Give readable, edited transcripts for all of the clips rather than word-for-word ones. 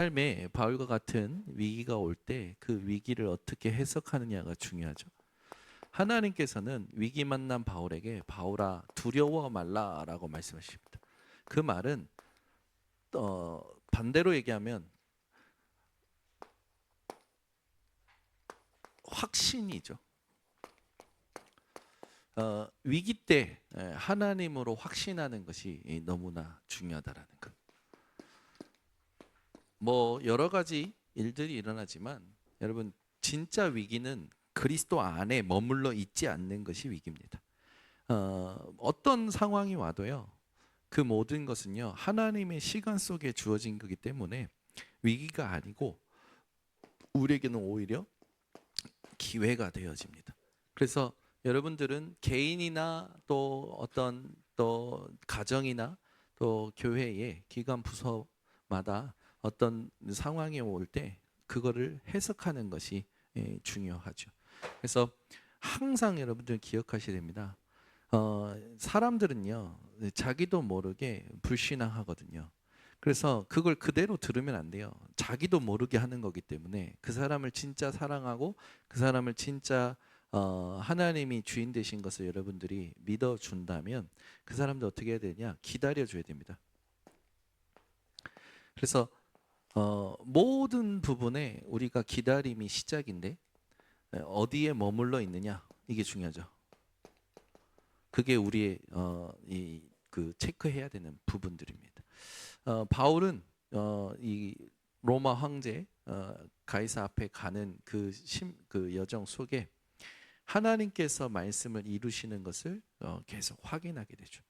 삶에 바울과 같은 위기가 올 때 그 위기를 어떻게 해석하느냐가 중요하죠. 하나님께서는 위기 만난 바울에게 바울아 두려워 말라라고 말씀하십니다. 그 말은 반대로 얘기하면 확신이죠. 위기 때 하나님으로 확신하는 것이 너무나 중요하다라는 것. 뭐 여러 가지 일들이 일어나지만 여러분 진짜 위기는 그리스도 안에 머물러 있지 않는 것이 위기입니다. 어떤 상황이 와도요. 그 모든 것은요. 하나님의 시간 속에 주어진 거기 때문에 위기가 아니고 우리에게는 오히려 기회가 되어집니다. 그래서 여러분들은 개인이나 또 어떤 또 가정이나 또 교회의 기관 부서마다 어떤 상황이 올 때 그거를 해석하는 것이 중요하죠. 그래서 항상 여러분들 기억하셔야 됩니다. 사람들은요 자기도 모르게 불신앙하거든요. 그래서 그걸 그대로 들으면 안 돼요. 자기도 모르게 하는 거기 때문에 그 사람을 진짜 사랑하고 그 사람을 진짜 하나님이 주인 되신 것을 여러분들이 믿어준다면 그 사람도 어떻게 해야 되냐? 기다려줘야 됩니다. 그래서 모든 부분에 우리가 기다림이 시작인데 어디에 머물러 있느냐 이게 중요하죠. 그게 우리의 그 체크해야 되는 부분들입니다. 바울은 이 로마 황제 가이사 앞에 가는 그 여정 속에 하나님께서 말씀을 이루시는 것을 계속 확인하게 되죠.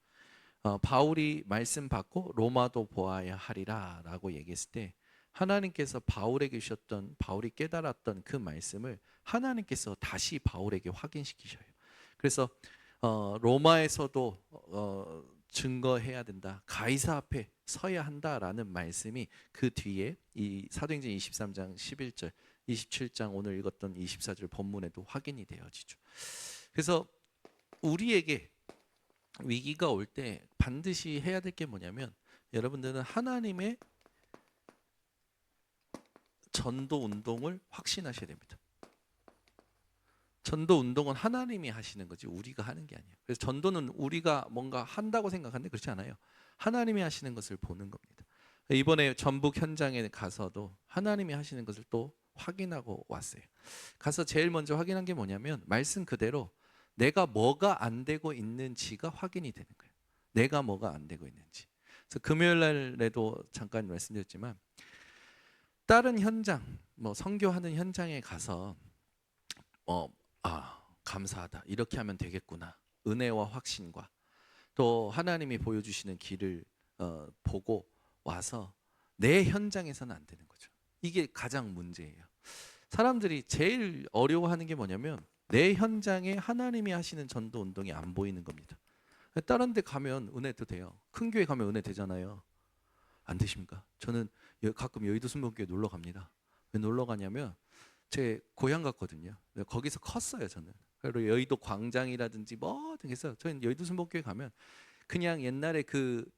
바울이 말씀 받고 로마도 보아야 하리라라고 얘기했을 때 하나님께서 바울에게 주셨던 바울이 깨달았던 그 말씀을 하나님께서 다시 바울에게 확인시키셔요. 그래서 로마에서도 증거해야 된다. 가이사 앞에 서야 한다라는 말씀이 그 뒤에 이 사도행전 23장 11절, 27장 오늘 읽었던 24절 본문에도 확인이 되어지죠. 그래서 우리에게 위기가 올 때 반드시 해야 될 게 뭐냐면 여러분들은 하나님의 전도 운동을 확신하셔야 됩니다. 전도 운동은 하나님이 하시는 거지 우리가 하는 게 아니에요. 그래서 전도는 우리가 뭔가 한다고 생각하는데 그렇지 않아요. 하나님이 하시는 것을 보는 겁니다. 이번에 전북 현장에 가서도 하나님이 하시는 것을 또 확인하고 왔어요. 가서 제일 먼저 확인한 게 뭐냐면 말씀 그대로 내가 뭐가 안 되고 있는지가 확인이 되는 거예요. 내가 뭐가 안 되고 있는지. 그래서 금요일 날에도 잠깐 말씀드렸지만 다른 현장, 뭐 선교하는 현장에 가서 감사하다. 이렇게 하면 되겠구나. 은혜와 확신과 또 하나님이 보여주시는 길을 보고 와서 내 현장에서는 안 되는 거죠. 이게 가장 문제예요. 사람들이 제일 어려워하는 게 뭐냐면 내 현장에 하나님이 하시는 전도 운동이 안 보이는 겁니다. 다른 데 가면 은혜도 돼요. 큰 교회 가면 은혜 되잖아요. 안 되십니까? 저는 가끔 여의도 순복음교회 놀러 갑니다. 왜 놀러 가냐면 제 고향 같거든요. 거기서 컸어요 저는. 그리고 여의도 광장이라든지 뭐든 해서 저는 여의도 순복음교회 가면 그냥 옛날에 그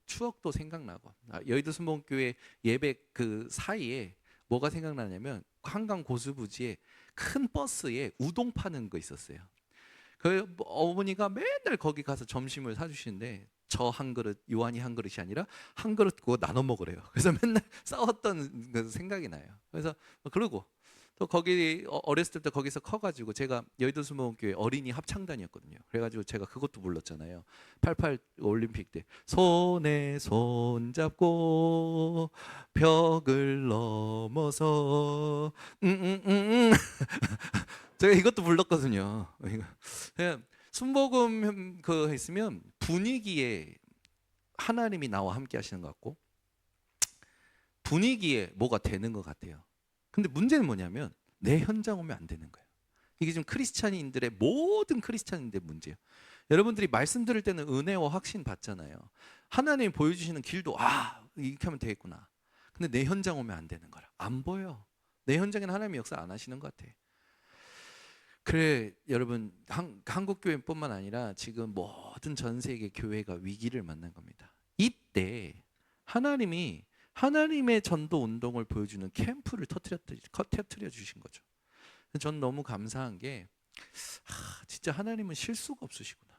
추억도 생각나고 여의도 순복음교회 예배 그 사이에 뭐가 생각나냐면 한강 고수부지에 큰 버스에 우동 파는 거 있었어요. 그 어머니가 맨날 거기 가서 점심을 사주시는데 저 한 그릇 요한이 한 그릇이 아니라 한 그릇 그거 나눠 먹으래요. 그래서 맨날 싸웠던 그 생각이 나요. 그래서 그러고 또 거기 어렸을 때부터 거기서 커가지고 제가 여의도 수목교회 어린이 합창단이었거든요. 그래가지고 제가 그것도 불렀잖아요. 88 올림픽 때 손에 손 잡고 벽을 넘어서 제가 이것도 불렀거든요. 그냥 순복음 그 했으면 분위기에 하나님이 나와 함께 하시는 것 같고 분위기에 뭐가 되는 것 같아요. 근데 문제는 뭐냐면 내 현장 오면 안 되는 거예요. 이게 지금 크리스찬인들의 모든 크리스찬인들의 문제예요. 여러분들이 말씀 들을 때는 은혜와 확신 받잖아요. 하나님이 보여주시는 길도 이렇게 하면 되겠구나. 근데 내 현장 오면 안 되는 거라. 안 보여. 내 현장에는 하나님이 역사 안 하시는 것 같아. 그래 여러분 한국 교회뿐만 아니라 지금 모든 전 세계 교회가 위기를 만난 겁니다. 이때 하나님이 하나님의 전도 운동을 보여주는 캠프를 터뜨려 주신 거죠. 전 너무 감사한 게 진짜 하나님은 실수가 없으시구나.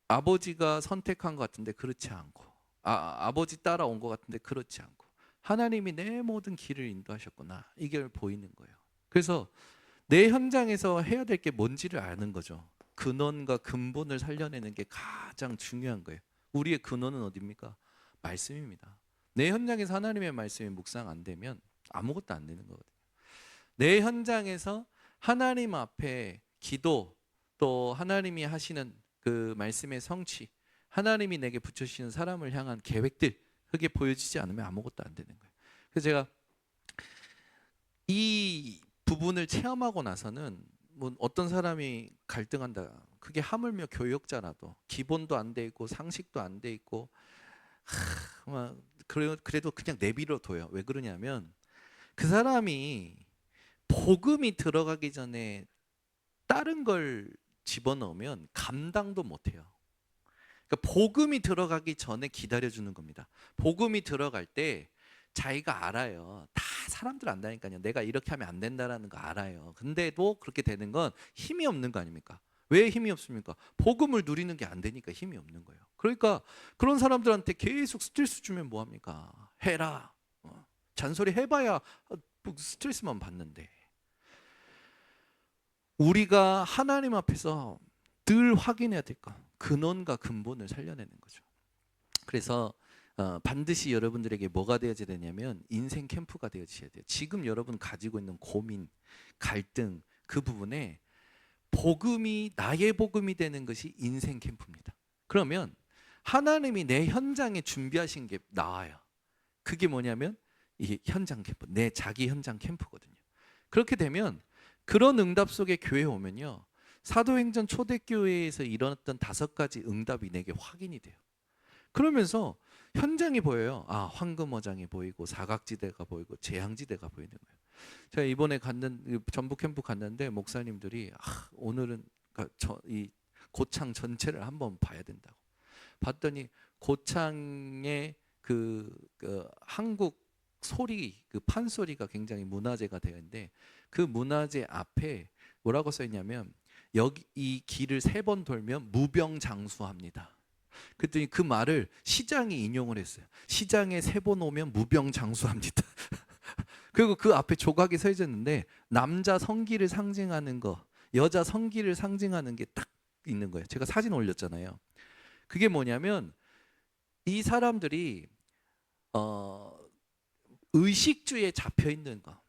아버지가 선택한 것 같은데 그렇지 않고, 아버지 따라온 것 같은데 그렇지 않고, 하나님이 내 모든 길을 인도하셨구나, 이게 보이는 거예요. 그래서 내 현장에서 해야 될 게 뭔지를 아는 거죠. 근원과 근본을 살려내는 게 가장 중요한 거예요. 우리의 근원은 어디입니까? 말씀입니다. 내 현장에서 하나님의 말씀이 묵상 안 되면 아무것도 안 되는 거거든요. 내 현장에서 하나님 앞에 기도, 또 하나님이 하시는 그 말씀의 성취, 하나님이 내게 붙여주시는 사람을 향한 계획들, 그게 보여지지 않으면 아무것도 안 되는 거예요. 그래서 제가 이 부분을 체험하고 나서는, 뭐 어떤 사람이 갈등한다, 그게 하물며 교역자라도 기본도 안 돼 있고 상식도 안 돼 있고, 그래도 그냥 내비로 둬요. 왜 그러냐면 그 사람이 복음이 들어가기 전에 다른 걸 집어넣으면 감당도 못해요. 그러니까 복음이 들어가기 전에 기다려주는 겁니다. 복음이 들어갈 때 자기가 알아요. 다 사람들 안다니까요. 내가 이렇게 하면 안 된다라는 거 알아요. 근데도 그렇게 되는 건 힘이 없는 거 아닙니까? 왜 힘이 없습니까? 복음을 누리는 게 안 되니까 힘이 없는 거예요. 그러니까 그런 사람들한테 계속 스트레스 주면 뭐합니까? 해라. 잔소리 해봐야 스트레스만 받는데, 우리가 하나님 앞에서 늘 확인해야 될 거, 근원과 근본을 살려내는 거죠. 그래서 반드시 여러분들에게 뭐가 되어야 되냐면 인생 캠프가 되어지셔야 돼요. 지금 여러분 가지고 있는 고민, 갈등, 그 부분에 복음이, 나의 복음이 되는 것이 인생 캠프입니다. 그러면 하나님이 내 현장에 준비하신 게 나와요. 그게 뭐냐면 이게 현장 캠프, 내 자기 현장 캠프거든요. 그렇게 되면 그런 응답 속에 교회에 오면요, 사도행전 초대교회에서 일어났던 5가지 응답이 내게 확인이 돼요. 그러면서 현장이 보여요. 황금어장이 보이고 사각지대가 보이고 재앙지대가 보이는 거예요. 제가 이번에 전북 캠프 갔는데 목사님들이 오늘은 이 고창 전체를 한번 봐야 된다고. 봤더니 고창의 그 한국 소리, 그 판소리가 굉장히 문화재가 되어 있는데, 그 문화재 앞에 뭐라고 써 있냐면, 여기 이 길을 3번 돌면 무병장수합니다. 그랬더니 그 말을 시장이 인용을 했어요. 시장에 3번 오면 무병장수합니다. 그리고 그 앞에 조각이 서 있었는데 남자 성기를 상징하는 거, 여자 성기를 상징하는 게 딱 있는 거예요. 제가 사진 올렸잖아요. 그게 뭐냐면 이 사람들이 의식주에 잡혀 있는 거,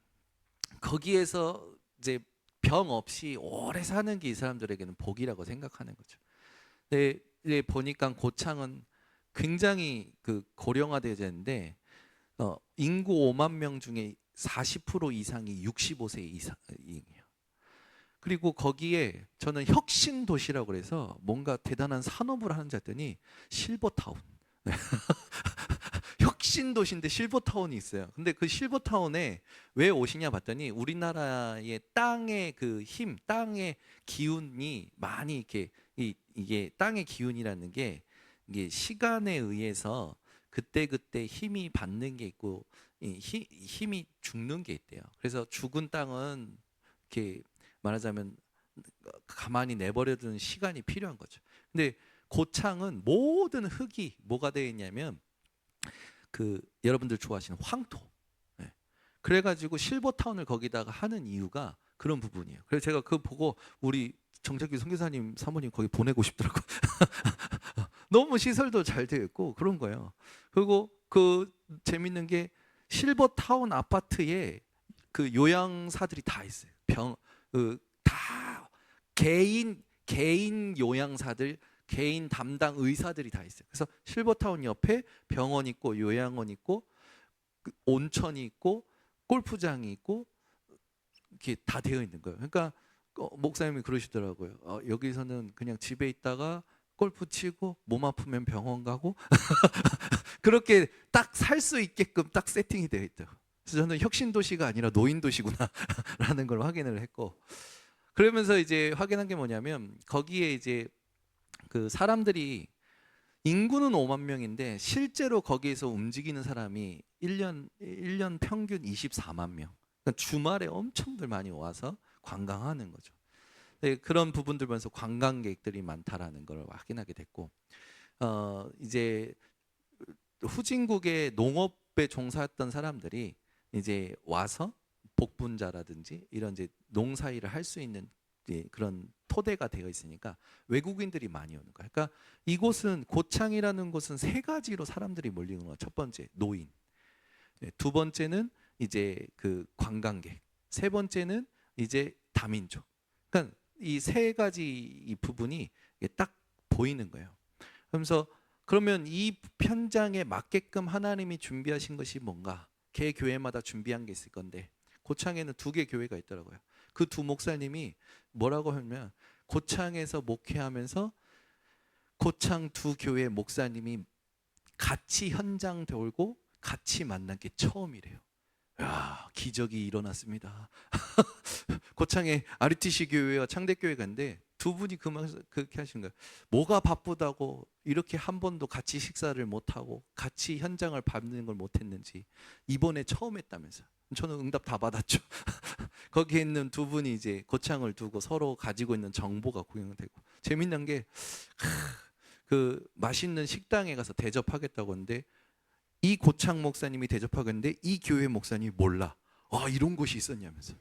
거기에서 이제 병 없이 오래 사는 게 이 사람들에게는 복이라고 생각하는 거죠. 근데 이제 보니까 고창은 굉장히 고령화되어 있는데 인구 5만 명 중에 40% 이상이 65세 이상이에요. 그리고 거기에 저는 혁신 도시라고 그래서 뭔가 대단한 산업을 하는 줄 알았더니 실버타운. 혁신 도시인데 실버타운이 있어요. 근데 그 실버타운에 왜 오시냐 봤더니 우리나라의 땅의 그 힘, 땅의 기운이 많이 이게 땅의 기운이라는 게 이게 시간에 의해서 그때 힘이 받는 게 있고 힘이 죽는 게 있대요. 그래서 죽은 땅은 이렇게 말하자면 가만히 내버려두는 시간이 필요한 거죠. 근데 고창은 모든 흙이 뭐가 되어 있냐면 여러분들 좋아하시는 황토. 네. 그래가지고 실버타운을 거기다가 하는 이유가 그런 부분이에요. 그래서 제가 그거 보고 우리 정재규 선교사님 사모님 거기 보내고 싶더라고. 너무 시설도 잘 되어 있고 그런 거예요. 그리고 재밌는 게 실버타운 아파트에 요양사들이 다 있어요. 다 개인 요양사들, 개인 담당 의사들이 다 있어요. 그래서 실버타운 옆에 병원 있고 요양원 있고 온천이 있고 골프장이 있고 이렇게 다 되어 있는 거예요. 그러니까 목사님이 그러시더라고요. 여기서는 그냥 집에 있다가 골프 치고 몸 아프면 병원 가고 그렇게 딱 살 수 있게끔 딱 세팅이 되어 있다고. 그래서 저는 혁신 도시가 아니라 노인 도시구나라는 걸 확인을 했고, 그러면서 이제 확인한 게 뭐냐면 거기에 이제 사람들이 인구는 5만 명인데 실제로 거기에서 움직이는 사람이 1년 평균 24만 명. 그러니까 주말에 엄청들 많이 와서 관광하는 거죠. 네, 그런 부분들 보면서 관광객들이 많다라는 걸 확인하게 됐고, 이제 후진국의 농업에 종사했던 사람들이 이제 와서 복분자라든지 이런 이제 농사일을 할 수 있는 이제 그런 토대가 되어 있으니까 외국인들이 많이 오는 거예요. 그러니까 이곳은 고창이라는 곳은 세 가지로 사람들이 몰리는 거예요. 첫 번째 노인, 네, 두 번째는 이제 그 관광객, 세 번째는 이제 다민족. 그러니까 이 세 가지 이 부분이 딱 보이는 거예요. 그러면서 그러면 이 현장에 맞게끔 하나님이 준비하신 것이 뭔가? 개 교회마다 준비한 게 있을 건데 고창에는 2개 교회가 있더라고요. 그 두 목사님이 뭐라고 하면 고창에서 목회하면서 고창 두 교회 목사님이 같이 현장 돌고 같이 만난 게 처음이래요. 야, 기적이 일어났습니다. 고창에 RTC 교회와 창대교회가 있는데 두 분이 그렇게 하신 거예요. 뭐가 바쁘다고 이렇게 한 번도 같이 식사를 못하고 같이 현장을 밟는 걸 못했는지 이번에 처음 했다면서요. 저는 응답 다 받았죠. 거기에 있는 두 분이 이제 고창을 두고 서로 가지고 있는 정보가 공유되고 재밌는 게 그 맛있는 식당에 가서 대접하겠다고 하는데 이 고창 목사님이 대접하겠는데 이 교회 목사님이 몰라. 와, 이런 곳이 있었냐면서.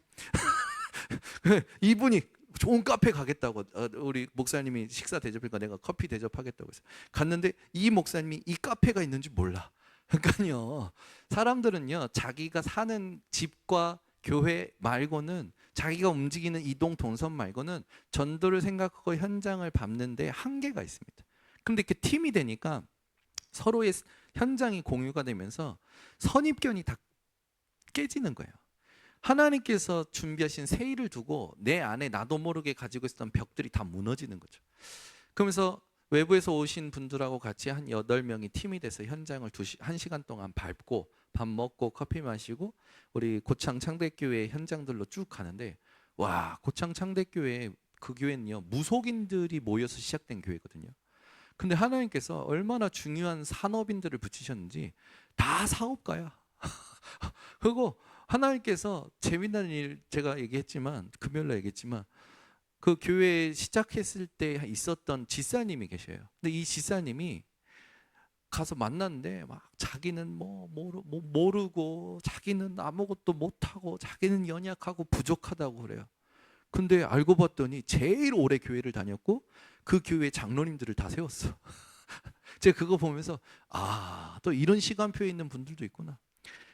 이분이 좋은 카페 가겠다고 우리 목사님이 식사 대접하니까 내가 커피 대접하겠다고 해서 갔는데 이 목사님이 이 카페가 있는지 몰라. 그러니까요, 사람들은요 자기가 사는 집과 교회 말고는 자기가 움직이는 이동 동선 말고는 전도를 생각하고 현장을 밟는데 한계가 있습니다. 근데 이렇게 팀이 되니까 서로의 현장이 공유가 되면서 선입견이 다 깨지는 거예요. 하나님께서 준비하신 새 일을 두고 내 안에 나도 모르게 가지고 있었던 벽들이 다 무너지는 거죠. 그러면서 외부에서 오신 분들하고 같이 한 8명이 팀이 돼서 현장을 1시간 동안 밟고 밥 먹고 커피 마시고 우리 고창 창대교회 현장들로 쭉 가는데, 와, 고창 창대교회 그 교회는요 무속인들이 모여서 시작된 교회거든요. 근데 하나님께서 얼마나 중요한 산업인들을 붙이셨는지 다 사업가야. 그리고 하나님께서 재미난 일, 제가 얘기했지만 금요일날 얘기했지만 그 교회 시작했을 때 있었던 지사님이 계셔요. 근데 이 지사님이 가서 만났는데 막 자기는 모르고 자기는 아무것도 못하고 자기는 연약하고 부족하다고 그래요. 근데 알고 봤더니 제일 오래 교회를 다녔고 그 교회 장로님들을 다 세웠어. 제가 그거 보면서 또 이런 시간표에 있는 분들도 있구나.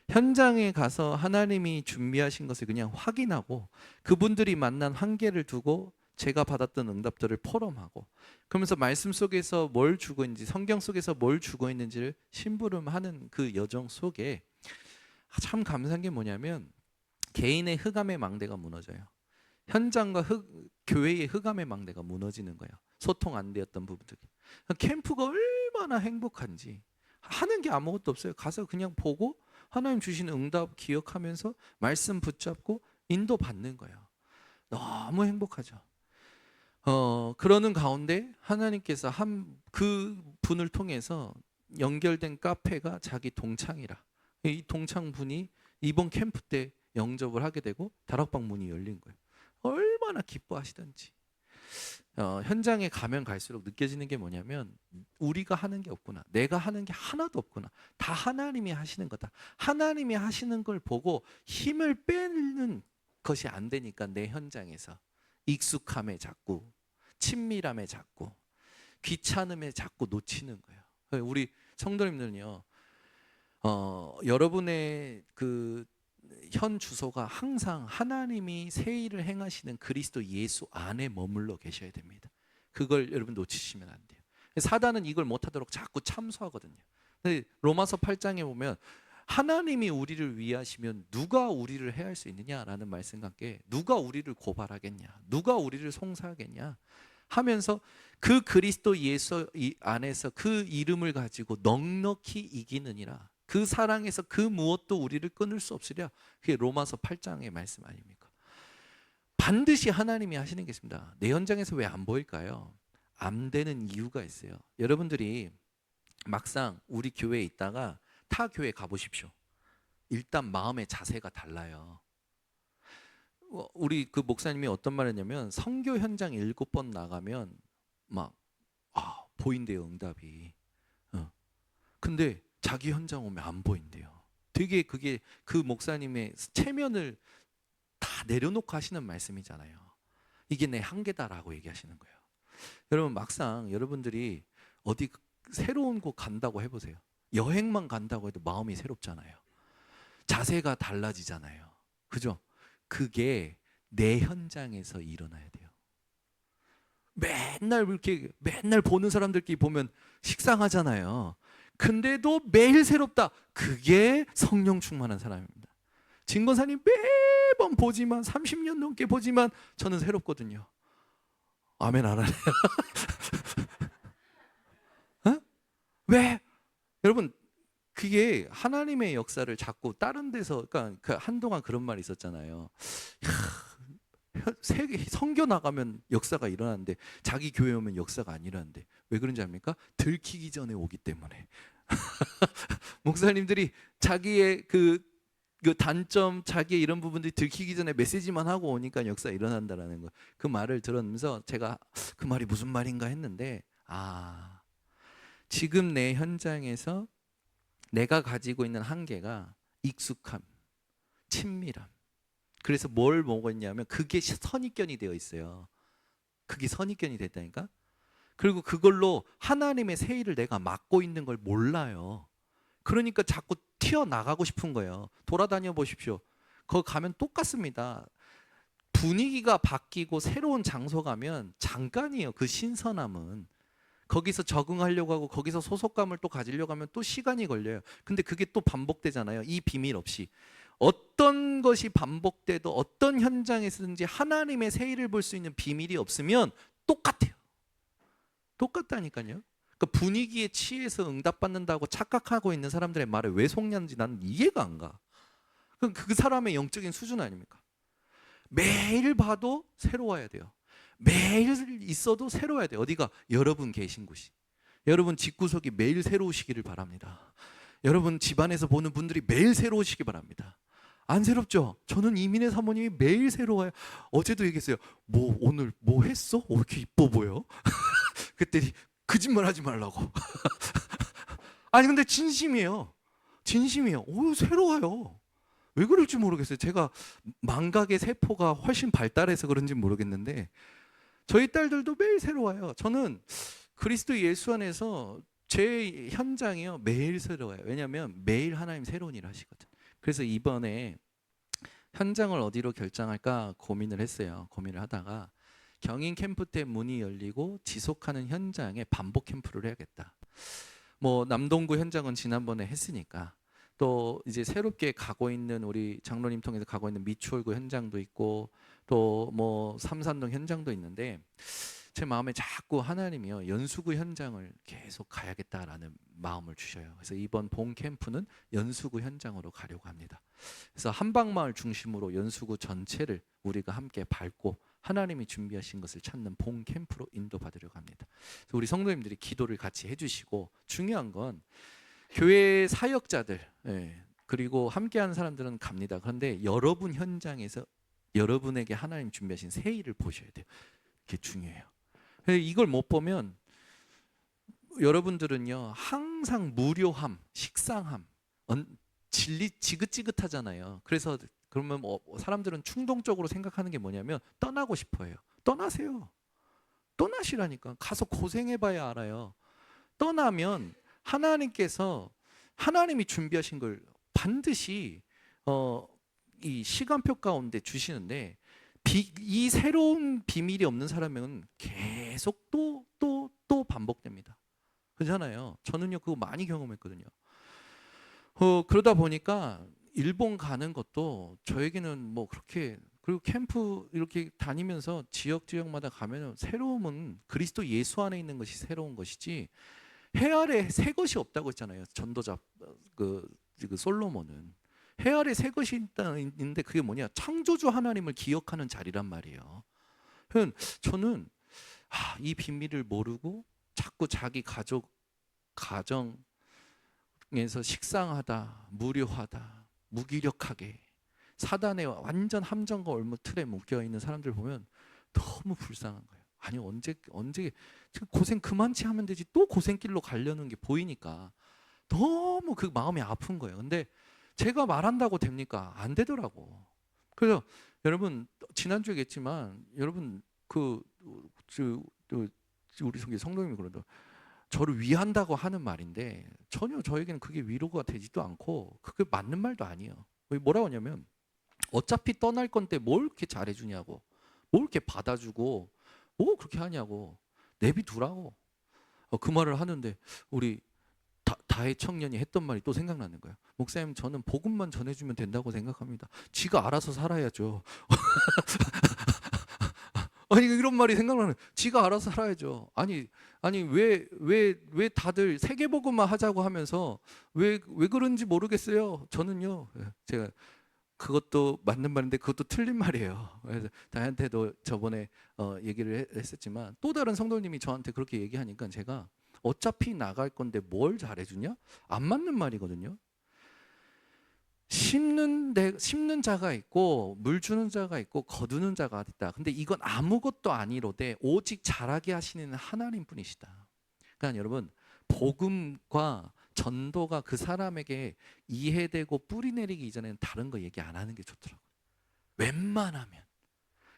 현장에 가서 하나님이 준비하신 것을 그냥 확인하고 그분들이 만난 한계를 두고 제가 받았던 응답들을 포럼하고 그러면서 말씀 속에서 뭘 주고 있는지 성경 속에서 뭘 주고 있는지를 심부름하는 그 여정 속에 참 감사한 게 뭐냐면 개인의 흑암의 망대가 무너져요. 현장과 교회의 흑암의 망대가 무너지는 거예요. 소통 안 되었던 부분들이. 캠프가 얼마나 행복한지. 하는 게 아무것도 없어요. 가서 그냥 보고 하나님 주시는 응답 기억하면서 말씀 붙잡고 인도받는 거예요. 너무 행복하죠. 그러는 가운데 하나님께서 그 분을 통해서 연결된 카페가 자기 동창이라. 이 동창분이 이번 캠프 때 영접을 하게 되고 다락방 문이 열린 거예요. 얼마나 기뻐하시던지. 현장에 가면 갈수록 느껴지는 게 뭐냐면 우리가 하는 게 없구나. 내가 하는 게 하나도 없구나. 다 하나님이 하시는 거다. 하나님이 하시는 걸 보고 힘을 빼는 것이 안 되니까 내 현장에서 익숙함에 자꾸 친밀함에 자꾸 귀찮음에 자꾸 놓치는 거예요. 우리 성도님들은요, 여러분의 그 현 주소가 항상 하나님이 새 일을 행하시는 그리스도 예수 안에 머물러 계셔야 됩니다. 그걸 여러분 놓치시면 안 돼요. 사단은 이걸 못하도록 자꾸 참소하거든요. 근데 로마서 8장에 보면 하나님이 우리를 위하시면 누가 우리를 해할 수 있느냐라는 말씀과 함께 누가 우리를 고발하겠냐, 누가 우리를 송사하겠냐 하면서 그 그리스도 예수 안에서 그 이름을 가지고 넉넉히 이기느니라. 그 사랑에서 그 무엇도 우리를 끊을 수 없으랴. 그게 로마서 8장의 말씀 아닙니까? 반드시 하나님이 하시는 게 있습니다. 내 현장에서 왜 안 보일까요? 안 되는 이유가 있어요. 여러분들이 막상 우리 교회에 있다가 타 교회 가보십시오. 일단 마음의 자세가 달라요. 우리 그 목사님이 어떤 말 했냐면 선교 현장 7번 나가면 막 보인대요, 응답이. 근데 자기 현장 오면 안 보인대요. 되게 그게 그 목사님의 체면을 다 내려놓고 하시는 말씀이잖아요. 이게 내 한계다라고 얘기하시는 거예요. 여러분, 막상 여러분들이 어디 새로운 곳 간다고 해보세요. 여행만 간다고 해도 마음이 새롭잖아요. 자세가 달라지잖아요. 그죠? 그게 내 현장에서 일어나야 돼요. 맨날 보는 사람들끼리 보면 식상하잖아요. 근데도 매일 새롭다. 그게 성령 충만한 사람입니다. 진건사님 매번 보지만 30년 넘게 보지만 저는 새롭거든요. 아멘 안 하네요. 어? 왜? 여러분, 그게 하나님의 역사를 자꾸 다른 데서, 그러니까 그 한동안 그런 말이 있었잖아요. 세계 선교 나가면 역사가 일어나는데 자기 교회 오면 역사가 안 일어나는데 왜 그런지 압니까? 들키기 전에 오기 때문에. 목사님들이 자기의 그 단점, 자기의 이런 부분들이 들키기 전에 메시지만 하고 오니까 역사 일어난다라는 거. 그 말을 들으면서 제가 그 말이 무슨 말인가 했는데, 지금 내 현장에서 내가 가지고 있는 한계가 익숙함, 친밀함. 그래서 뭘 먹었냐면 그게 선입견이 되어 있어요. 그게 선입견이 됐다니까. 그리고 그걸로 하나님의 새 일을 내가 맡고 있는 걸 몰라요. 그러니까 자꾸 튀어나가고 싶은 거예요. 돌아다녀 보십시오. 거기 가면 똑같습니다. 분위기가 바뀌고 새로운 장소 가면 잠깐이에요. 그 신선함은. 거기서 적응하려고 하고 거기서 소속감을 또 가지려고 하면 또 시간이 걸려요. 근데 그게 또 반복되잖아요. 이 비밀 없이. 어떤 것이 반복돼도 어떤 현장에서든지 하나님의 새 일을 볼 수 있는 비밀이 없으면 똑같아요. 똑같다니까요. 그러니까 분위기에 취해서 응답받는다고 착각하고 있는 사람들의 말에 왜 속냐는지 나는 이해가 안 가. 그 사람의 영적인 수준 아닙니까? 매일 봐도 새로워야 돼요. 매일 있어도 새로워야 돼요. 어디가? 여러분 계신 곳이. 여러분 집구석이 매일 새로우시기를 바랍니다. 여러분 집안에서 보는 분들이 매일 새로우시기 바랍니다. 안 새롭죠? 저는 이민혜 사모님이 매일 새로워요. 어제도 얘기했어요. 오늘 뭐 했어? 왜 이렇게 이뻐 보여? 그랬더니 거짓말 하지 말라고. 아니 근데 진심이에요. 진심이에요. 새로워요. 왜 그럴지 모르겠어요. 제가 망각의 세포가 훨씬 발달해서 그런지 모르겠는데 저희 딸들도 매일 새로워요. 저는 그리스도 예수 안에서 제 현장이요 매일 새로워요. 왜냐하면 매일 하나님 새로운 일을 하시거든. 그래서 이번에 현장을 어디로 결정할까 고민을 했어요. 고민을 하다가 경인 캠프 때 문이 열리고 지속하는 현장에 반복 캠프를 해야겠다. 남동구 현장은 지난번에 했으니까 또 이제 새롭게 가고 있는 우리 장로님 통해서 가고 있는 미추홀구 현장도 있고 또 삼산동 현장도 있는데 제 마음에 자꾸 하나님이요 연수구 현장을 계속 가야겠다라는 마음을 주셔요. 그래서 이번 봄 캠프는 연수구 현장으로 가려고 합니다. 그래서 한방마을 중심으로 연수구 전체를 우리가 함께 밟고 하나님이 준비하신 것을 찾는 봄 캠프로 인도받으려고 합니다. 그래서 우리 성도님들이 기도를 같이 해주시고 중요한 건 교회 사역자들 그리고 함께하는 사람들은 갑니다. 그런데 여러분 현장에서 여러분에게 하나님 준비하신 새 일을 보셔야 돼요. 그게 중요해요. 이걸 못 보면 여러분들은요 항상 무료함, 식상함, 지긋지긋하잖아요. 그래서 그러면 사람들은 충동적으로 생각하는 게 뭐냐면 떠나고 싶어해요. 떠나세요. 떠나시라니까. 가서 고생해봐야 알아요. 떠나면 하나님께서 하나님이 준비하신 걸 반드시 이 시간표 가운데 주시는데 이 새로운 비밀이 없는 사람은 계속 또 반복됩니다. 그렇잖아요. 저는요 그거 많이 경험했거든요. 그러다 보니까 일본 가는 것도 저에게는 그렇게 그리고 캠프 이렇게 다니면서 지역마다 가면 새로움은 그리스도 예수 안에 있는 것이 새로운 것이지 해 아래 새 것이 없다고 했잖아요. 전도자 그 솔로몬은 해 아래 새 것이 있는데 그게 뭐냐? 창조주 하나님을 기억하는 자리란 말이에요. 저는 이 비밀을 모르고 자꾸 자기 가정, 에서 식상하다, 무료하다, 무기력하게 사단의 완전 함정과 올무 틀에 묶여 있는 사람들 보면 너무 불쌍한 거예요. 아니 언제 지금 고생 그만치 하면 되지 또 고생길로 가려는 게 보이니까 너무 그 마음이 아픈 거예요. 근데 제가 말한다고 됩니까? 안 되더라고. 그래서 여러분 지난주에 얘기했지만 여러분 우리 성도님이 그러더라고요. 저를 위한다고 하는 말인데 전혀 저에게는 그게 위로가 되지도 않고 그게 맞는 말도 아니에요. 뭐라고 하냐면 어차피 떠날 건데 뭘 이렇게 잘해주냐고, 뭘 이렇게 받아주고 뭐 그렇게 하냐고, 내비두라고. 그 말을 하는데 우리 다혜 청년이 했던 말이 또 생각나는 거예요. 목사님 저는 복음만 전해주면 된다고 생각합니다. 지가 알아서 살아야죠. 아니 이런 말이 생각나는. 지가 알아서 살아야죠. 아니 왜 다들 세계복음만 하자고 하면서 왜 그런지 모르겠어요. 저는요. 제가 그것도 맞는 말인데 그것도 틀린 말이에요. 그래서 다혜한테도 저번에 얘기를 했었지만 또 다른 성도님이 저한테 그렇게 얘기하니까 제가 어차피 나갈 건데 뭘 잘해주냐? 안 맞는 말이거든요. 심는 자가 있고 물 주는 자가 있고 거두는 자가 있다. 근데 이건 아무것도 아니로되 오직 자라게 하시는 하나님 뿐이시다. 그러니까 여러분 복음과 전도가 그 사람에게 이해되고 뿌리 내리기 이전에는 다른 거 얘기 안 하는 게 좋더라고요. 웬만하면.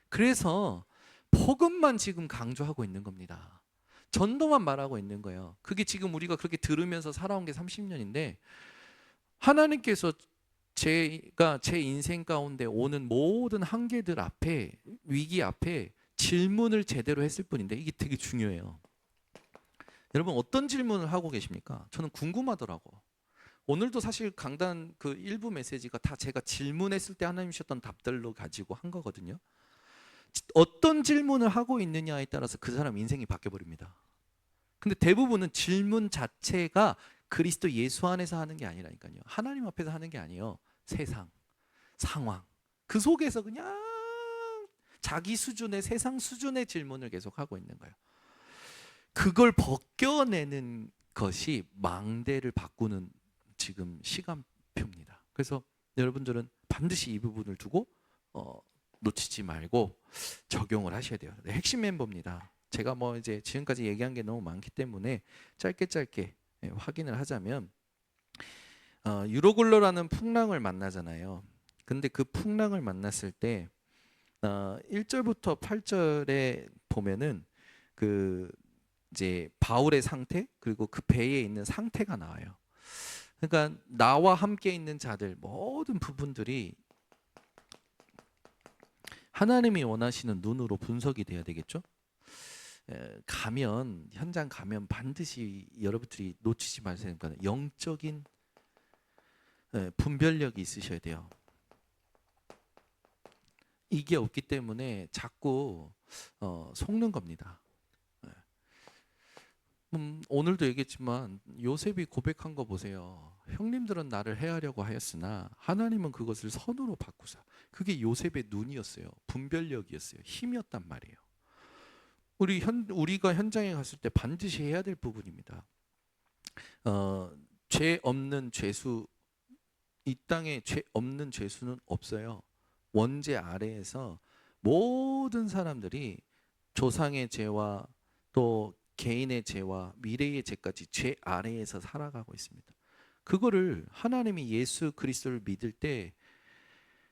그래서 복음만 지금 강조하고 있는 겁니다. 전도만 말하고 있는 거예요. 그게 지금 우리가 그렇게 들으면서 살아온 게 30년인데 하나님께서 제가 제 인생 가운데 오는 모든 한계들 앞에, 위기 앞에 질문을 제대로 했을 뿐인데 이게 되게 중요해요. 여러분 어떤 질문을 하고 계십니까? 저는 궁금하더라고. 오늘도 사실 강단 그 일부 메시지가 다 제가 질문했을 때 하나님 주셨던 답들로 가지고 한 거거든요. 어떤 질문을 하고 있느냐에 따라서 그 사람 인생이 바뀌어 버립니다. 근데 대부분은 질문 자체가 그리스도 예수 안에서 하는 게 아니라니까요. 하나님 앞에서 하는 게 아니에요. 세상, 상황, 그 속에서 그냥 자기 수준의 세상 수준의 질문을 계속하고 있는 거예요. 그걸 벗겨내는 것이 망대를 바꾸는 지금 시간표입니다. 그래서 여러분들은 반드시 이 부분을 두고 놓치지 말고 적용을 하셔야 돼요. 네, 핵심 멤버입니다. 제가 뭐 이제 지금까지 얘기한 게 너무 많기 때문에 짧게 확인을 하자면 유로글로라는 풍랑을 만나잖아요. 근데 그 풍랑을 만났을 때 1절부터 8절에 보면은 그 이제 바울의 상태 그리고 그 배에 있는 상태가 나와요. 그러니까 나와 함께 있는 자들 모든 부분들이 하나님이 원하시는 눈으로 분석이 돼야 되겠죠. 현장 가면 반드시 여러분들이 놓치지 마세요. 그러니까 영적인 분별력이 있으셔야 돼요. 이게 없기 때문에 자꾸 속는 겁니다. 오늘도 얘기했지만 요셉이 고백한 거 보세요. 형님들은 나를 해하려고 하였으나 하나님은 그것을 선으로 바꾸사. 그게 요셉의 눈이었어요. 분별력이었어요. 힘이었단 말이에요. 우리가 현장에 갔을 때 반드시 해야 될 부분입니다. 죄 없는 죄수, 이 땅에 죄 없는 죄수는 없어요. 원죄 아래에서 모든 사람들이 조상의 죄와 또 개인의 죄와 미래의 죄까지 죄 아래에서 살아가고 있습니다. 그거를 하나님이 예수 그리스도를 믿을 때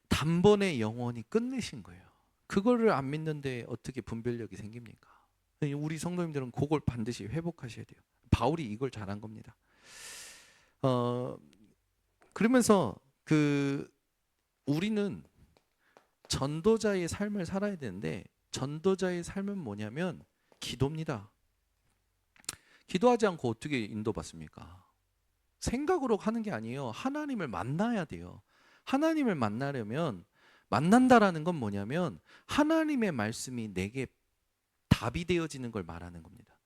단번에 영원히 끝내신 거예요. 그거를 안 믿는데 어떻게 분별력이 생깁니까? 우리 성도님들은 그걸 반드시 회복하셔야 돼요. 바울이 이걸 잘한 겁니다. 그러면서 우리는 전도자의 삶을 살아야 되는데 전도자의 삶은 뭐냐면 기도입니다. 기도하지 않고 어떻게 인도받습니까? 생각으로 하는 게 아니에요. 하나님을 만나야 돼요. 하나님을 만나려면 만난다라는 건 뭐냐면 하나님의 말씀이 내게 답이 되어지는 걸 말하는 겁니다.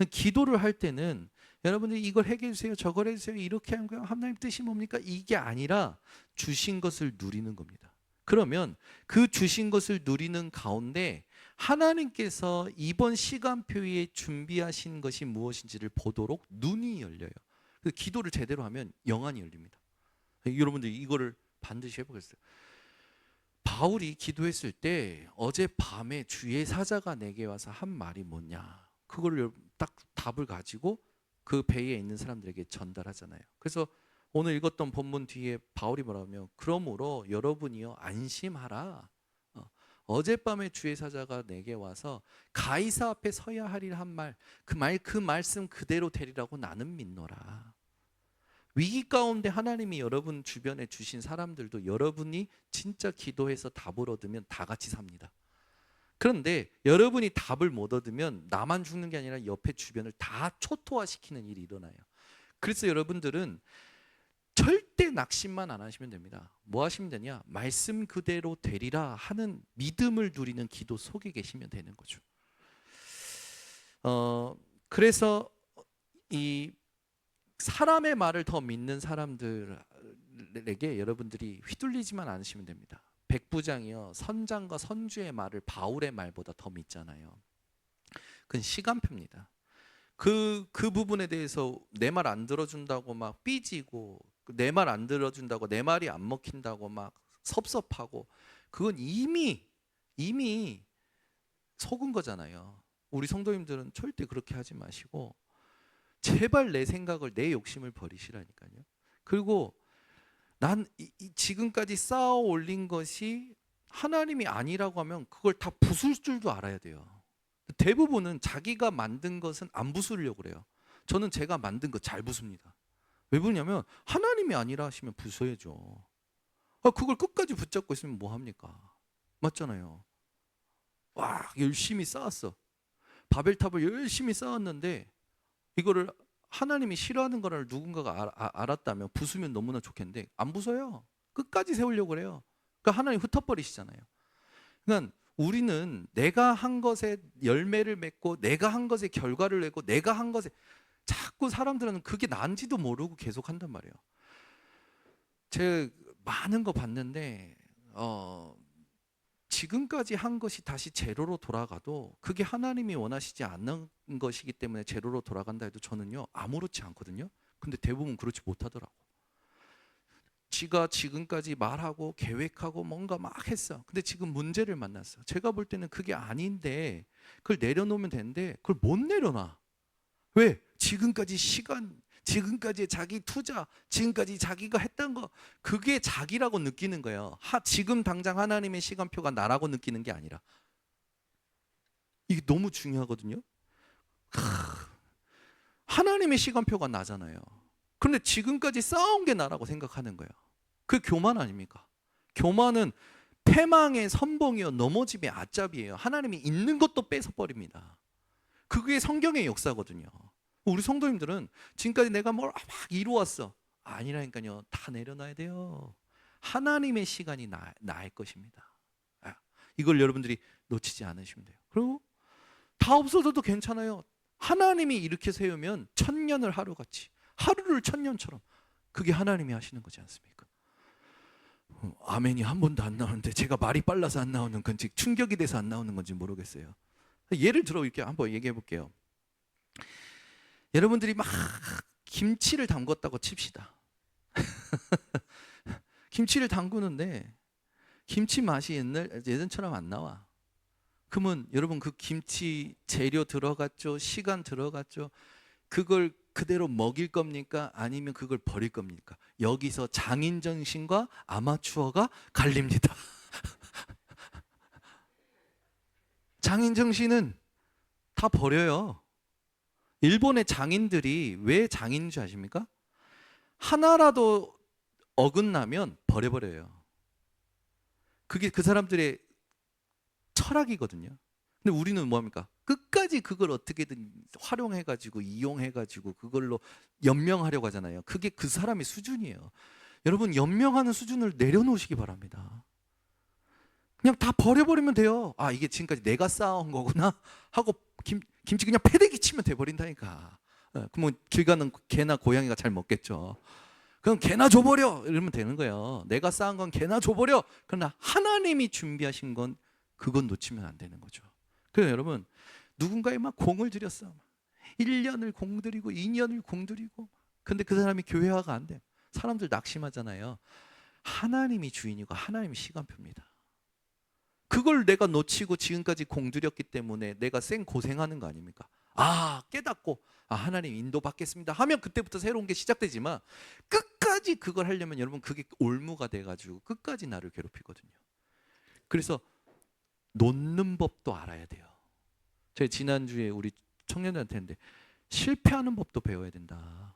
기도를 할 때는 여러분들이 이걸 해결해 주세요. 저걸 해주세요. 이렇게 하는 거예요. 하나님 뜻이 뭡니까? 이게 아니라 주신 것을 누리는 겁니다. 그러면 그 주신 것을 누리는 가운데 하나님께서 이번 시간표에 준비하신 것이 무엇인지를 보도록 눈이 열려요. 그래서 기도를 제대로 하면 영안이 열립니다. 여러분들 이거를 반드시 해보겠어요. 바울이 기도했을 때 어젯밤에 주의 사자가 내게 와서 한 말이 뭐냐, 그거를 딱 답을 가지고 그 배에 있는 사람들에게 전달하잖아요. 그래서 오늘 읽었던 본문 뒤에 바울이 뭐라면, 그러므로 여러분이요 안심하라. 어젯밤에 주의 사자가 내게 와서 가이사 앞에 서야 하리라 한 말, 그 말씀 그대로 되리라고 나는 믿노라. 위기 가운데 하나님이 여러분 주변에 주신 사람들도 여러분이 진짜 기도해서 답을 얻으면 다 같이 삽니다. 그런데 여러분이 답을 못 얻으면 나만 죽는 게 아니라 옆에 주변을 다 초토화시키는 일이 일어나요. 그래서 여러분들은 절대 낙심만 안 하시면 됩니다. 뭐 하시면 되냐? 말씀 그대로 되리라 하는 믿음을 누리는 기도 속에 계시면 되는 거죠. 그래서 이 사람의 말을 더 믿는 사람들에게 여러분들이 휘둘리지만 않으시면 됩니다. 백부장이요, 선장과 선주의 말을 바울의 말보다 더 믿잖아요. 그건 시간표입니다. 그 부분에 대해서 내 말 안 들어준다고 막 삐지고, 내 말 안 들어준다고 내 말이 안 먹힌다고 막 섭섭하고, 그건 이미 속은 거잖아요. 우리 성도님들은 절대 그렇게 하지 마시고 제발 내 생각을, 내 욕심을 버리시라니까요. 그리고 난 지금까지 쌓아 올린 것이 하나님이 아니라고 하면 그걸 다 부술 줄도 알아야 돼요. 대부분은 자기가 만든 것은 안 부수려고 그래요. 저는 제가 만든 거 잘 부숩니다. 왜 부냐면 하나님이 아니라 하시면 부숴야죠. 그걸 끝까지 붙잡고 있으면 뭐 합니까? 맞잖아요. 와, 열심히 쌓았어. 바벨탑을 열심히 쌓았는데 이거를 하나님이 싫어하는 거를 누군가가 알았다면 부수면 너무나 좋겠는데 안 부숴요. 끝까지 세우려고 그래요. 그러니까 하나님 흩어버리시잖아요. 그러니까 우리는 내가 한 것에 열매를 맺고 내가 한 것에 결과를 내고 내가 한 것에, 자꾸 사람들은 그게 난지도 모르고 계속 한단 말이에요. 제가 많은 거 봤는데 지금까지 한 것이 다시 제로로 돌아가도 그게 하나님이 원하시지 않는 것이기 때문에 제로로 돌아간다 해도 저는요 아무렇지 않거든요. 근데 대부분 그렇지 못하더라고. 지가 지금까지 말하고 계획하고 뭔가 막 했어. 근데 지금 문제를 만났어. 제가 볼 때는 그게 아닌데 그걸 내려놓으면 되는데 그걸 못 내려놔. 왜? 지금까지 시간, 지금까지 자기 투자, 지금까지 자기가 했던 거, 그게 자기라고 느끼는 거예요. 지금 당장 하나님의 시간표가 나라고 느끼는 게 아니라. 이게 너무 중요하거든요. 하나님의 시간표가 나잖아요. 그런데 지금까지 쌓아온 게 나라고 생각하는 거예요. 그 교만 아닙니까? 교만은 패망의 선봉이요 넘어짐의 아짭이에요. 하나님이 있는 것도 뺏어버립니다. 그게 성경의 역사거든요. 우리 성도님들은 지금까지 내가 뭘 막 이루었어, 아니라니까요. 다 내려놔야 돼요. 하나님의 시간이 나을 것입니다. 이걸 여러분들이 놓치지 않으시면 돼요. 그리고 다 없어져도 괜찮아요. 하나님이 이렇게 세우면 천년을 하루같이, 하루를 천년처럼, 그게 하나님이 하시는 거지 않습니까? 아멘이 한 번도 안 나오는데 제가 말이 빨라서 안 나오는 건지 충격이 돼서 안 나오는 건지 모르겠어요. 예를 들어 이렇게 한번 얘기해 볼게요. 여러분들이 막 김치를 담궜다고 칩시다. 김치를 담그는데 김치 맛이 예전처럼 안 나와. 그러면 여러분 그 김치 재료 들어갔죠, 시간 들어갔죠. 그걸 그대로 먹일 겁니까? 아니면 그걸 버릴 겁니까? 여기서 장인 정신과 아마추어가 갈립니다. 장인 정신은 다 버려요. 일본의 장인들이 왜 장인인 줄 아십니까? 하나라도 어긋나면 버려버려요. 그게 그 사람들의 철학이거든요. 근데 우리는 뭐합니까? 끝까지 그걸 어떻게든 활용해가지고 이용해가지고 그걸로 연명하려고 하잖아요. 그게 그 사람의 수준이에요. 여러분, 연명하는 수준을 내려놓으시기 바랍니다. 그냥 다 버려버리면 돼요. 아, 이게 지금까지 내가 쌓아온 거구나 하고 김치 그냥 패대기 치면 돼버린다니까. 그러면 길 가는 개나 고양이가 잘 먹겠죠. 그럼 개나 줘버려 이러면 되는 거예요. 내가 쌓은 건 개나 줘버려. 그러나 하나님이 준비하신 건 그건 놓치면 안 되는 거죠. 그래서 여러분, 누군가에 막 공을 들였어. 1년을 공들이고 2년을 공들이고 근데 그 사람이 교회화가 안 돼. 사람들 낙심하잖아요. 하나님이 주인이고 하나님이 시간표입니다. 그걸 내가 놓치고 지금까지 공들였기 때문에 내가 생 고생하는 거 아닙니까? 깨닫고 하나님 인도받겠습니다 하면 그때부터 새로운 게 시작되지만, 끝까지 그걸 하려면 여러분 그게 올무가 돼가지고 끝까지 나를 괴롭히거든요. 그래서 놓는 법도 알아야 돼요. 제가 지난주에 우리 청년들한테 했는데, 실패하는 법도 배워야 된다.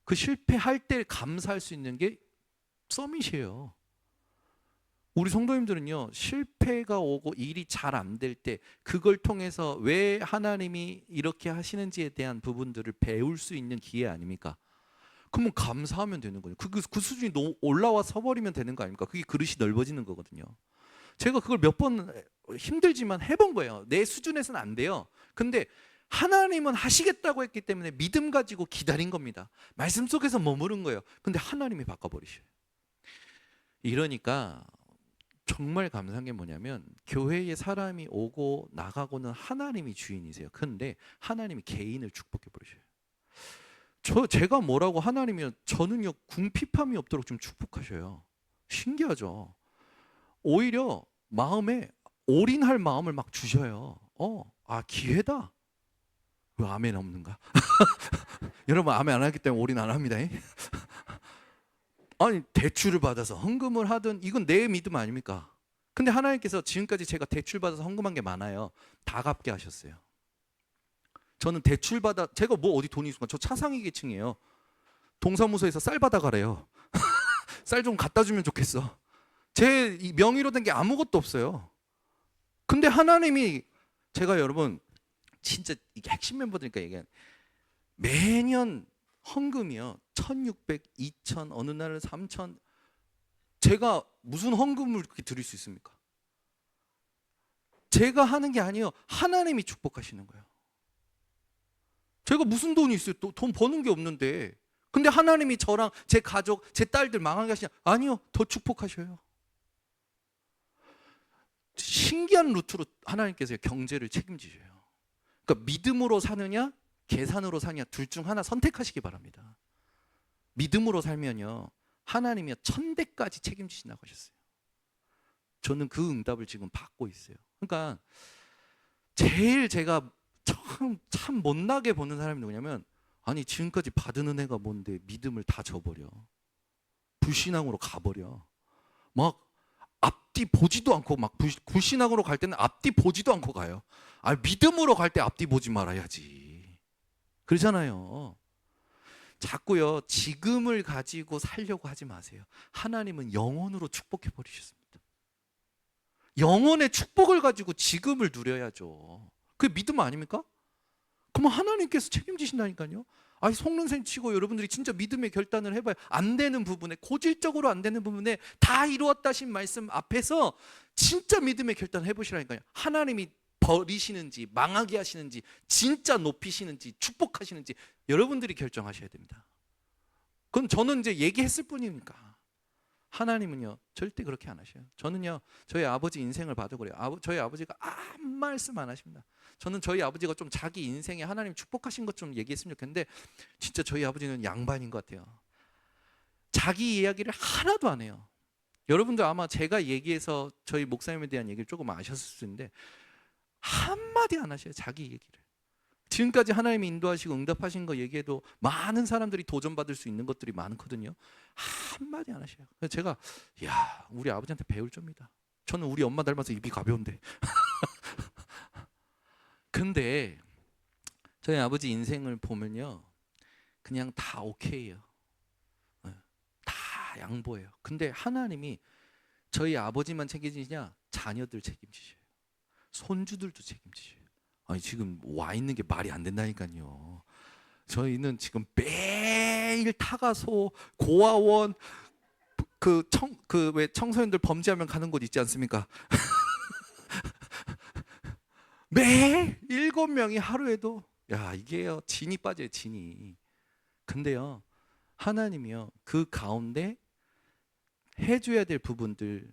그 실패할 때 감사할 수 있는 게 서밋이에요. 우리 성도님들은요, 실패가 오고 일이 잘 안 될 때 그걸 통해서 왜 하나님이 이렇게 하시는지에 대한 부분들을 배울 수 있는 기회 아닙니까? 그러면 감사하면 되는 거예요. 그 수준이 올라와 서버리면 되는 거 아닙니까? 그게 그릇이 넓어지는 거거든요. 제가 그걸 몇 번 힘들지만 해본 거예요. 내 수준에서는 안 돼요. 근데 하나님은 하시겠다고 했기 때문에 믿음 가지고 기다린 겁니다. 말씀 속에서 머무른 거예요. 근데 하나님이 바꿔버리셔요. 이러니까 정말 감사한 게 뭐냐면, 교회에 사람이 오고 나가고는 하나님이 주인이세요. 근데 하나님이 개인을 축복해 버리셔요. 제가 뭐라고 하나님이, 저는요 궁핍함이 없도록 좀 축복하셔요. 신기하죠. 오히려 마음에 올인할 마음을 막 주셔요. 기회다. 왜 아멘 없는가? 여러분 아멘 안 하기 때문에 올인 안 합니다. 아니, 대출을 받아서 헌금을 하든 이건 내 믿음 아닙니까? 근데 하나님께서 지금까지 제가 대출 받아서 헌금한 게 많아요. 다 갚게 하셨어요. 저는 대출 받아, 제가 뭐 어디 돈이 있을까? 저 차상위 계층이에요. 동사무소에서 쌀 받아가래요. 쌀 좀 갖다 주면 좋겠어. 제 명의로 된 게 아무것도 없어요. 근데 하나님이, 제가 여러분 진짜 이게 핵심 멤버들이니까 얘기한, 매년 헌금이요 1600, 2000, 어느 날은 3000. 제가 무슨 헌금을 그렇게 드릴 수 있습니까? 제가 하는 게 아니에요. 하나님이 축복하시는 거예요. 제가 무슨 돈이 있어요? 돈 버는 게 없는데. 근데 하나님이 저랑 제 가족, 제 딸들 망하게 하시냐? 아니요, 더 축복하셔요. 신기한 루트로 하나님께서 경제를 책임지셔요. 그러니까 믿음으로 사느냐 계산으로 사느냐, 둘 중 하나 선택하시기 바랍니다. 믿음으로 살면요 하나님이 1000배까지 책임지신다고 하셨어요. 저는 그 응답을 지금 받고 있어요. 그러니까 제일 제가 참 못나게 보는 사람이 누구냐면, 아니 지금까지 받은 은혜가 뭔데 믿음을 다 져버려. 불신앙으로 가버려. 막 앞뒤 보지도 않고, 막 불신앙으로 갈 때는 앞뒤 보지도 않고 가요. 믿음으로 갈 때 앞뒤 보지 말아야지. 그러잖아요. 자꾸요 지금을 가지고 살려고 하지 마세요. 하나님은 영원으로 축복해 버리셨습니다. 영원의 축복을 가지고 지금을 누려야죠. 그게 믿음 아닙니까? 그러면 하나님께서 책임지신다니까요. 속는 셈 치고 여러분들이 진짜 믿음의 결단을 해봐요. 안 되는 부분에, 고질적으로 안 되는 부분에 다 이루었다신 말씀 앞에서 진짜 믿음의 결단을 해보시라니까요. 하나님이 버리시는지 망하게 하시는지 진짜 높이시는지 축복하시는지 여러분들이 결정하셔야 됩니다. 그건 저는 이제 얘기했을 뿐이니까. 하나님은요 절대 그렇게 안 하셔요. 저는요 저희 아버지 인생을 봐도 그래요. 저희 아버지가 아무 말씀 안 하십니다. 저는 저희 아버지가 좀 자기 인생에 하나님 축복하신 것 좀 얘기했으면 좋겠는데, 진짜 저희 아버지는 양반인 것 같아요. 자기 이야기를 하나도 안 해요. 여러분도 아마 제가 얘기해서 저희 목사님에 대한 얘기를 조금 아셨을 수 있는데 한마디 안 하셔요. 자기 얘기를. 지금까지 하나님이 인도하시고 응답하신 거 얘기해도 많은 사람들이 도전받을 수 있는 것들이 많거든요. 한마디 안 하셔요. 그래서 제가 우리 아버지한테 배울 점이다. 저는 우리 엄마 닮아서 입이 가벼운데. 근데 저희 아버지 인생을 보면요 그냥 다 오케이예요. 다 양보해요. 근데 하나님이 저희 아버지만 책임지냐? 자녀들 책임지셔요. 손주들도 책임지셔요. 지금 와 있는 게 말이 안 된다니까요. 저희는 지금 매일 타가소, 고아원, 왜 청소년들 범죄하면 가는 곳 있지 않습니까? 매일 7명이 하루에도, 이게요 진이 빠져요, 진이. 근데요 하나님이요 그 가운데 해줘야 될 부분들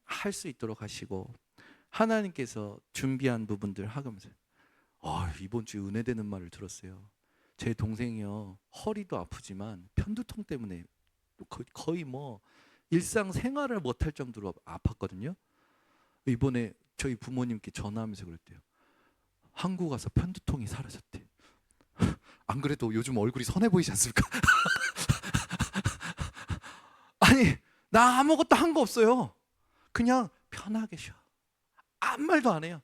할 수 있도록 하시고, 하나님께서 준비한 부분들 하면서 이번 주에 은혜되는 말을 들었어요. 제 동생이요, 허리도 아프지만 편두통 때문에 거의 뭐 일상생활을 못할 정도로 아팠거든요. 이번에 저희 부모님께 전화하면서 그랬대요. 한국 와서 편두통이 사라졌대. 안 그래도 요즘 얼굴이 선해 보이지 않습니까? 아니, 나 아무것도 한 거 없어요. 그냥 편하게 쉬어. 아무 말도 안 해요.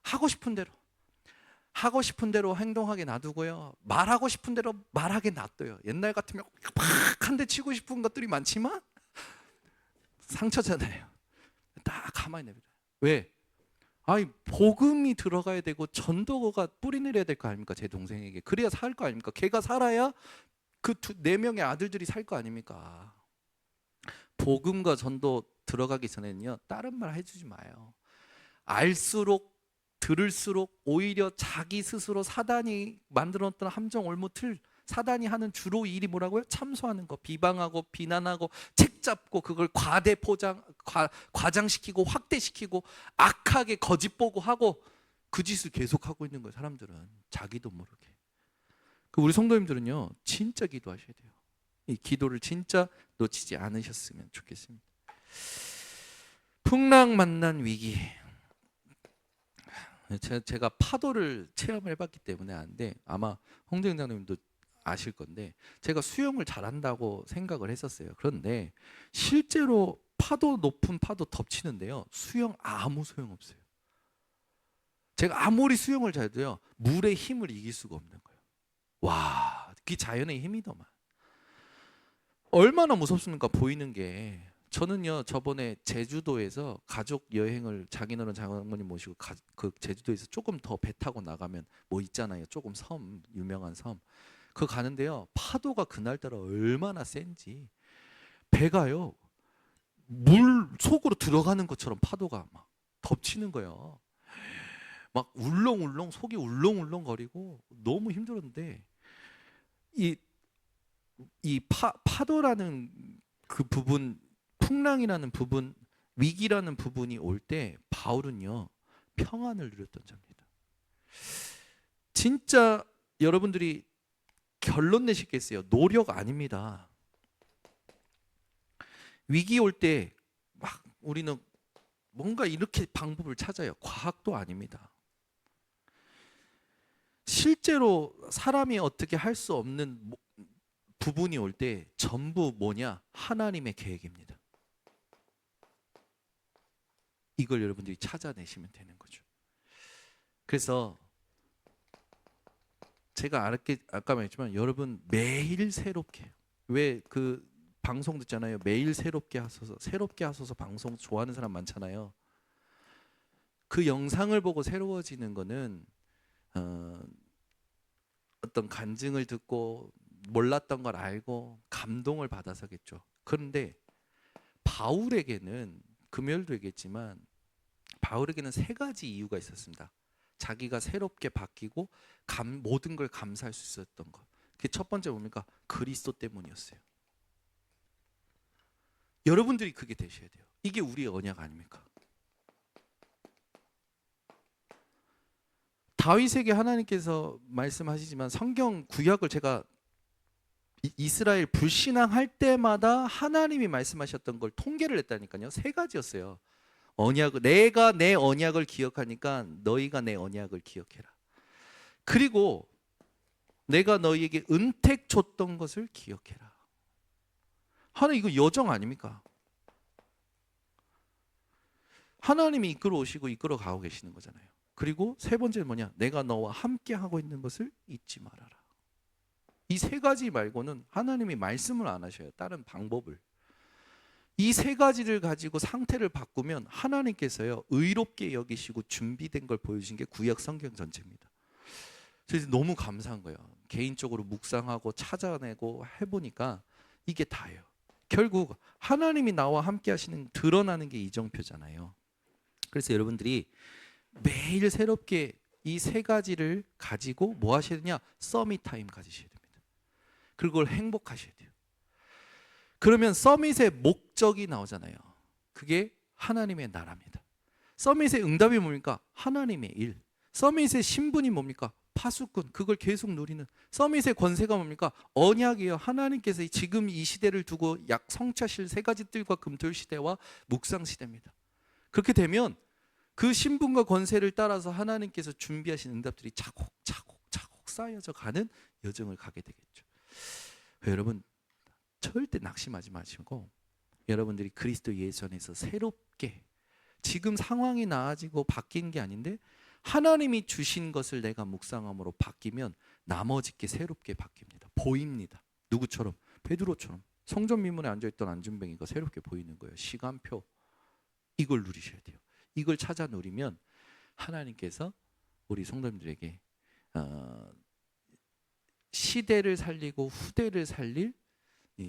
하고 싶은 대로 행동하게 놔두고요. 말하고 싶은 대로 말하게 놔둬요. 옛날 같으면 팍 한 대 치고 싶은 것들이 많지만 상처잖아요. 딱 가만히 내버려요. 왜? 아니, 복음이 들어가야 되고 전도가 뿌리 내려야 될 거 아닙니까? 제 동생에게. 그래야 살 거 아닙니까? 걔가 살아야 그 네 명의 아들들이 살 거 아닙니까? 복음과 전도 들어가기 전에는요, 다른 말 해주지 마요. 알수록 들을수록 오히려 자기 스스로 사단이 만들어놨던 함정 올무틀, 사단이 하는 주로 일이 뭐라고요? 참소하는 거, 비방하고 비난하고 책 잡고 그걸 과대 포장, 과장시키고 확대시키고 악하게 거짓 보고 하고 그 짓을 계속하고 있는 거예요. 사람들은 자기도 모르게. 우리 성도님들은요, 진짜 기도하셔야 돼요. 이 기도를 진짜 놓치지 않으셨으면 좋겠습니다. 풍랑 만난 위기. 제가 파도를 체험을 해봤기 때문에 아는데, 아마 홍대장님도 아실 건데, 제가 수영을 잘한다고 생각을 했었어요. 그런데 실제로 높은 파도 덮치는데요, 수영 아무 소용없어요. 제가 아무리 수영을 잘해도요, 물의 힘을 이길 수가 없는 거예요. 와, 그게 자연의 힘이더만. 얼마나 무섭습니까? 보이는 게. 저는요, 저번에 제주도에서 가족 여행을 장인어른 장모님 모시고 그 제주도에서 조금 더 배 타고 나가면 뭐 있잖아요. 조금 섬, 유명한 섬. 그거 가는데요, 파도가 그날따라 얼마나 센지 배가요, 물 속으로 들어가는 것처럼 파도가 막 덮치는 거예요. 막 울렁울렁, 속이 울렁울렁 거리고 너무 힘들었는데, 이 파도라는 그 부분, 풍랑이라는 부분, 위기라는 부분이 올 때 바울은요, 평안을 누렸던 자입니다. 진짜 여러분들이 결론 내시겠어요? 노력 아닙니다. 위기 올 때 막 우리는 뭔가 이렇게 방법을 찾아요. 과학도 아닙니다. 실제로 사람이 어떻게 할 수 없는 부분이 올 때 전부 뭐냐? 하나님의 계획입니다. 이걸 여러분들이 찾아내시면 되는 거죠. 그래서 제가 아까 말했지만, 여러분 매일 새롭게, 왜 그 방송 듣잖아요. 매일 새롭게 하소서 방송 좋아하는 사람 많잖아요. 그 영상을 보고 새로워지는 거는 어떤 간증을 듣고 몰랐던 걸 알고 감동을 받아서겠죠. 그런데 바울에게는, 금요일도 얘기했지만, 바울에게는 세 가지 이유가 있었습니다. 자기가 새롭게 바뀌고 모든 걸 감사할 수 있었던 것. 그게 첫 번째 뭡니까? 그리스도 때문이었어요. 여러분들이 그게 되셔야 돼요. 이게 우리의 언약 아닙니까? 다윗에게 하나님께서 말씀하시지만, 성경 구약을 제가 이스라엘 불신앙할 때마다 하나님이 말씀하셨던 걸 통계를 했다니까요. 세 가지였어요. 내가 내 언약을 기억하니까 너희가 내 언약을 기억해라. 그리고 내가 너희에게 은택 줬던 것을 기억해라. 하나님, 이거 여정 아닙니까? 하나님이 이끌어 오시고 이끌어 가고 계시는 거잖아요. 그리고 세 번째는 뭐냐? 내가 너와 함께 하고 있는 것을 잊지 말아라. 이 세 가지 말고는 하나님이 말씀을 안 하셔요. 다른 방법을. 이 세 가지를 가지고 상태를 바꾸면 하나님께서요, 의롭게 여기시고 준비된 걸 보여주신 게 구약 성경 전체입니다. 그래서 너무 감사한 거예요. 개인적으로 묵상하고 찾아내고 해보니까 이게 다예요. 결국 하나님이 나와 함께 하시는, 드러나는 게 이정표잖아요. 그래서 여러분들이 매일 새롭게 이 세 가지를 가지고 뭐 하셔야 되냐? 서밋 타임 가지셔야 됩니다. 그리고 그걸 행복하셔야 돼요. 그러면 서밋의 목적이 나오잖아요. 그게 하나님의 나라입니다. 서밋의 응답이 뭡니까? 하나님의 일. 서밋의 신분이 뭡니까? 파수꾼, 그걸 계속 누리는. 서밋의 권세가 뭡니까? 언약이에요. 하나님께서 지금 이 시대를 두고 약 성취하실 세 가지 뜰과 금토일 시대와 묵상 시대입니다. 그렇게 되면 그 신분과 권세를 따라서 하나님께서 준비하신 응답들이 차곡차곡 쌓여져 가는 여정을 가게 되겠죠. 여러분, 절대 낙심하지 마시고 여러분들이 그리스도 예수 안에서 새롭게, 지금 상황이 나아지고 바뀐 게 아닌데 하나님이 주신 것을 내가 묵상함으로 바뀌면 나머지 게 새롭게 바뀝니다. 보입니다. 누구처럼? 베드로처럼. 성전 미문에 앉아있던 안준뱅이가 새롭게 보이는 거예요. 시간표, 이걸 누리셔야 돼요. 이걸 찾아 누리면 하나님께서 우리 성도님들에게 시대를 살리고 후대를 살릴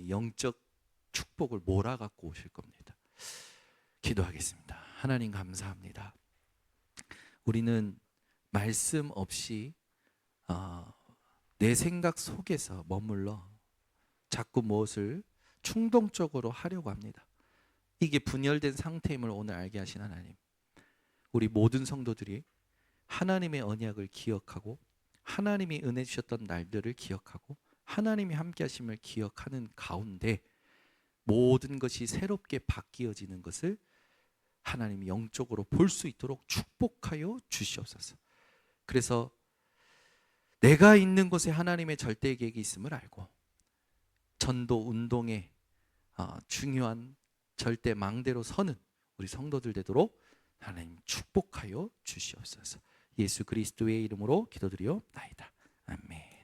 영적 축복을 몰아갖고 오실 겁니다. 기도하겠습니다. 하나님 감사합니다. 우리는 말씀 없이 내 생각 속에서 머물러 자꾸 무엇을 충동적으로 하려고 합니다. 이게 분열된 상태임을 오늘 알게 하신 하나님, 우리 모든 성도들이 하나님의 언약을 기억하고 하나님이 은혜 주셨던 날들을 기억하고 하나님이 함께 하심을 기억하는 가운데 모든 것이 새롭게 바뀌어지는 것을 하나님이 영적으로 볼 수 있도록 축복하여 주시옵소서. 그래서 내가 있는 곳에 하나님의 절대 계획이 있음을 알고 전도 운동의 중요한 절대 망대로 서는 우리 성도들 되도록 하나님 축복하여 주시옵소서. 예수 그리스도의 이름으로 기도드리옵나이다. 아멘.